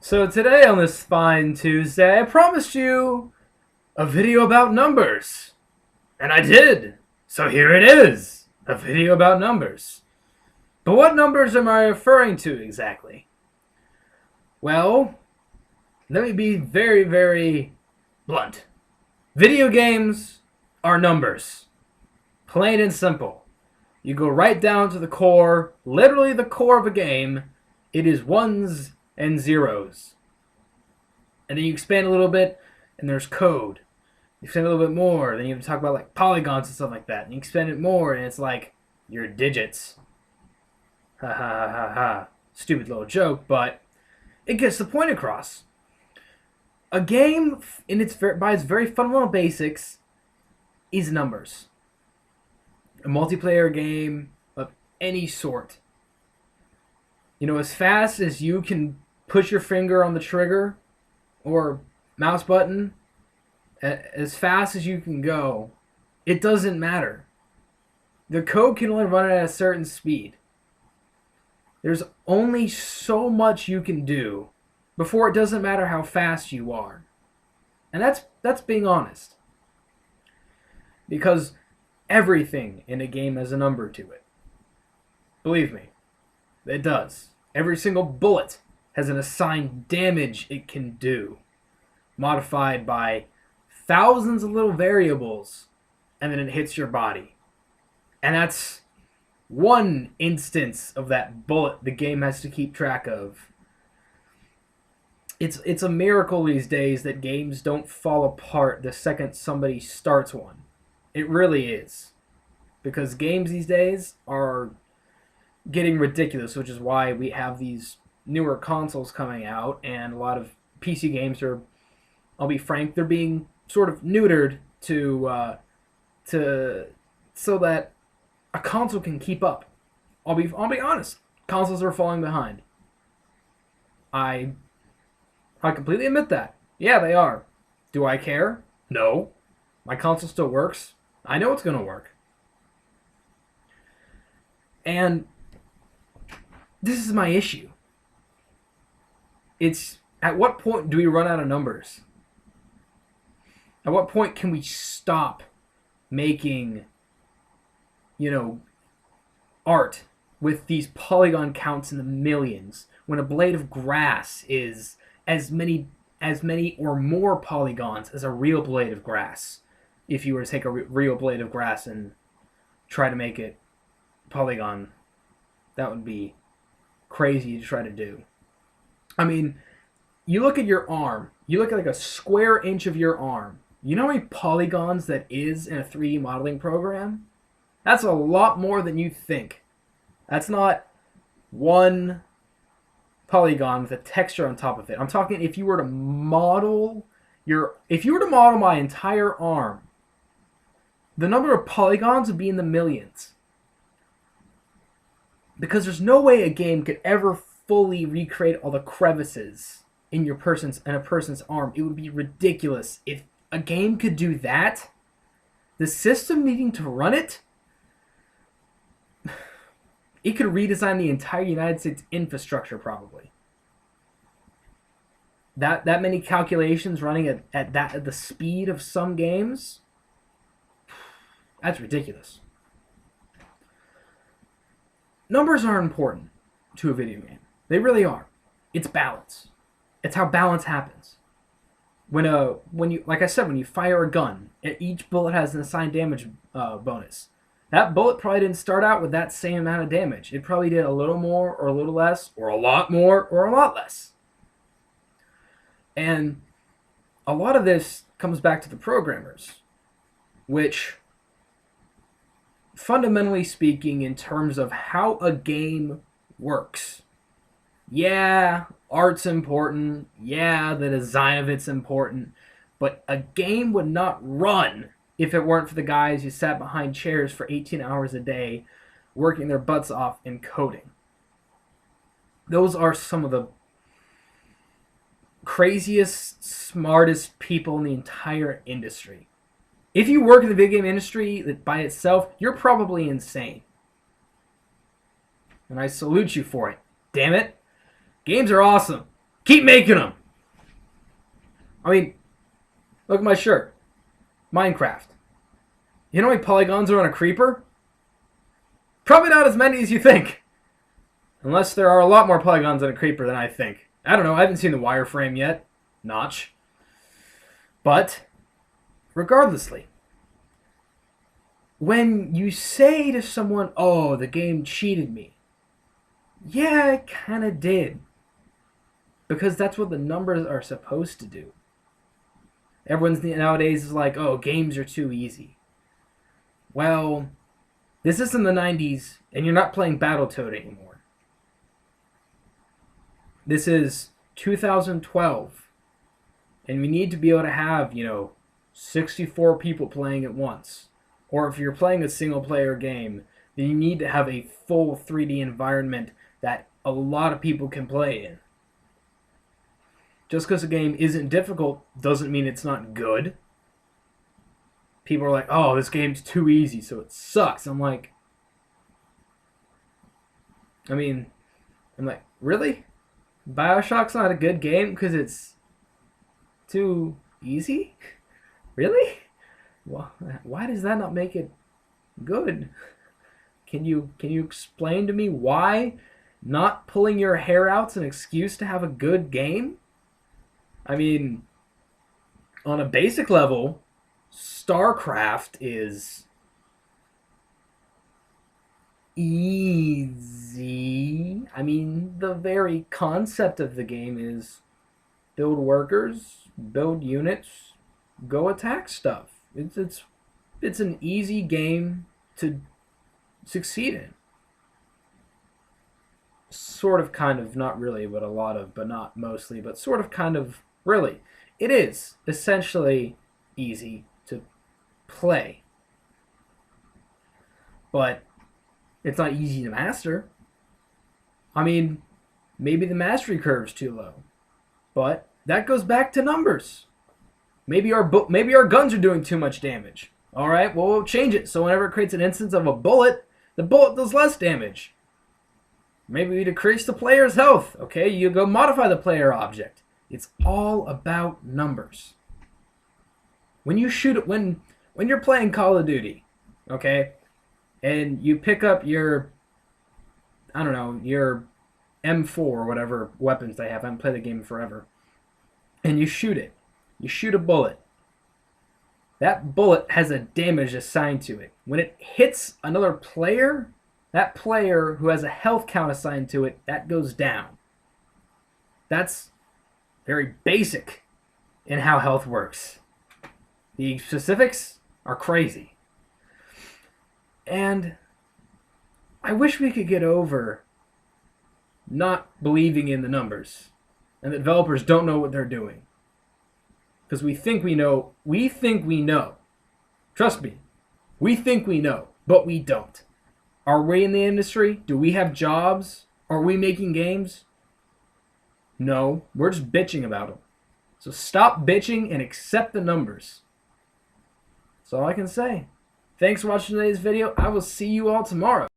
So today on this fine Tuesday, I promised you a video about numbers. And I did. So here it is. A video about numbers. But what numbers am I referring to exactly? Well, let me be very, very blunt. Video games are numbers. Plain and simple. You go right down to the core, literally the core of a game. It is ones and zeros. And then you expand a little bit, and there's code. You expand a little bit more, then you have to talk about like polygons and stuff like that. And you expand it more, and it's like your digits. Ha ha ha ha ha. Stupid little joke, but it gets the point across. A game, by its very fundamental basics, is numbers. A multiplayer game of any sort. You know, as fast as you can push your finger on the trigger or mouse button, as fast as you can go, it doesn't matter. The code can only run at a certain speed. There's only so much you can do before it doesn't matter how fast you are. And that's being honest. Because everything in a game has a number to it. Believe me, it does. Every single bullet has an assigned damage it can do, modified by thousands of little variables, and then it hits your body. And that's one instance of that bullet the game has to keep track of. It's a miracle these days that games don't fall apart the second somebody starts one. It really is. Because games these days are getting ridiculous, which is why we have these newer consoles coming out, and a lot of PC games are, I'll be frank, they're being sort of neutered to so that a console can keep up. I'll be honest, consoles are falling behind. I completely admit that. Yeah, they are. Do I care? No. My console still works. I know it's going to work. And this is my issue. It's at what point do we run out of numbers? At what point can we stop making, art with these polygon counts in the millions when a blade of grass is as many or more polygons as a real blade of grass? If you were to take a real blade of grass and try to make it polygon, that would be crazy to try to do. I mean, you look at your arm. You look at like a square inch of your arm. You know how many polygons that is in a 3D modeling program? That's a lot more than you think. That's not one polygon with a texture on top of it. I'm talking if you were to model my entire arm, the number of polygons would be in the millions. Because there's no way a game could ever fully recreate all the crevices in a person's arm. It would be ridiculous. If a game could do that, the system needing to run it, it could redesign the entire United States infrastructure probably. That many calculations running at the speed of some games, that's ridiculous. Numbers are important to a video game. They really are. It's balance. It's how balance happens. When you fire a gun, each bullet has an assigned damage bonus. That bullet probably didn't start out with that same amount of damage. It probably did a little more or a little less, or a lot more or a lot less. And a lot of this comes back to the programmers, which, fundamentally speaking, in terms of how a game works, yeah, art's important, yeah, the design of it's important, but a game would not run if it weren't for the guys who sat behind chairs for 18 hours a day working their butts off and coding. Those are some of the craziest, smartest people in the entire industry. If you work in the video game industry by itself, you're probably insane. And I salute you for it. Damn it. Games are awesome. Keep making them. I mean, look at my shirt. Minecraft. You know how many polygons are on a creeper? Probably not as many as you think. Unless there are a lot more polygons on a creeper than I think. I don't know. I haven't seen the wireframe yet. Notch. But, regardlessly, when you say to someone, oh, the game cheated me. Yeah, it kind of did. Because that's what the numbers are supposed to do. Everyone's nowadays is like, oh, games are too easy. Well, this isn't the 90s, and you're not playing Battletoad anymore. This is 2012, and we need to be able to have, 64 people playing at once. Or if you're playing a single-player game, then you need to have a full 3D environment that a lot of people can play in. Just because a game isn't difficult doesn't mean it's not good. People are like, oh, this game's too easy, so it sucks. I'm like, really? BioShock's not a good game because it's too easy? Really? Well, why does that not make it good? Can you explain to me why not pulling your hair out's an excuse to have a good game? I mean, on a basic level, StarCraft is easy. I mean, the very concept of the game is build workers, build units, go attack stuff. It's an easy game to succeed in. Sort of, kind of, not really, but a lot of, but not mostly, but sort of, kind of, really. It is essentially easy to play. But it's not easy to master. I mean, maybe the mastery curve's too low. But that goes back to numbers. Maybe our guns are doing too much damage. All right, well, we'll change it. So whenever it creates an instance of a bullet, the bullet does less damage. Maybe we decrease the player's health. Okay, you go modify the player object. It's all about numbers. When you shoot it, when you're playing Call of Duty, okay, and you pick up your, I don't know, your M4 or whatever weapons they have. I haven't played the game forever. And you shoot it. You shoot a bullet. That bullet has a damage assigned to it. When it hits another player, that player who has a health count assigned to it, that goes down. That's very basic in how health works. The specifics are crazy. And I wish we could get over not believing in the numbers and that developers don't know what they're doing. Because we think we know. We think we know. Trust me. We think we know, but we don't. Are we in the industry? Do we have jobs? Are we making games? No. We're just bitching about them. So stop bitching and accept the numbers. That's all I can say. Thanks for watching today's video. I will see you all tomorrow.